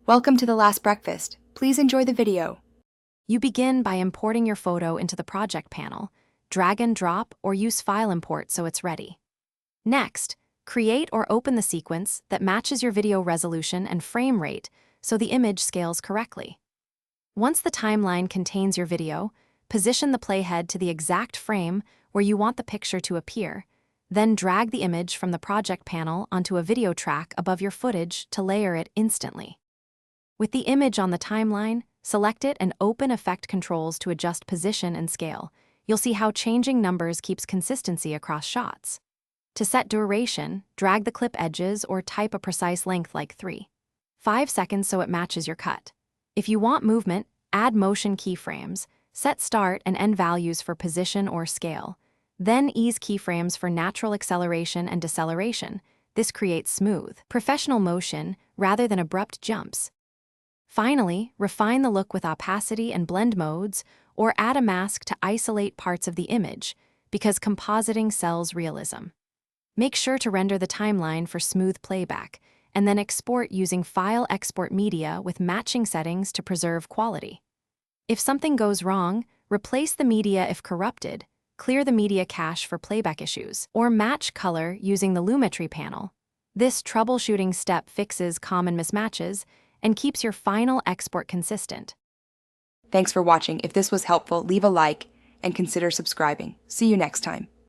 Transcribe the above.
Welcome to The Last Breakfast. Please enjoy the video. You begin by importing your photo into the project panel, drag and drop, or use file import so it's ready. Next, create or open the sequence that matches your video resolution and frame rate so the image scales correctly. Once the timeline contains your video, position the playhead to the exact frame where you want the picture to appear, then drag the image from the project panel onto a video track above your footage to layer it instantly. With the image on the timeline, select it and open Effect Controls to adjust position and scale. You'll see how changing numbers keeps consistency across shots. To set duration, drag the clip edges or type a precise length like 3.5 seconds so it matches your cut. If you want movement, add motion keyframes, set start and end values for position or scale. Then ease keyframes for natural acceleration and deceleration. This creates smooth, professional motion rather than abrupt jumps. Finally, refine the look with opacity and blend modes, or add a mask to isolate parts of the image, because compositing sells realism. Make sure to render the timeline for smooth playback, and then export using File Export Media with matching settings to preserve quality. If something goes wrong, replace the media if corrupted, clear the media cache for playback issues, or match color using the Lumetri panel. This troubleshooting step fixes common mismatches and keeps your final export consistent. Thanks for watching. If this was helpful, leave a like and consider subscribing. See you next time.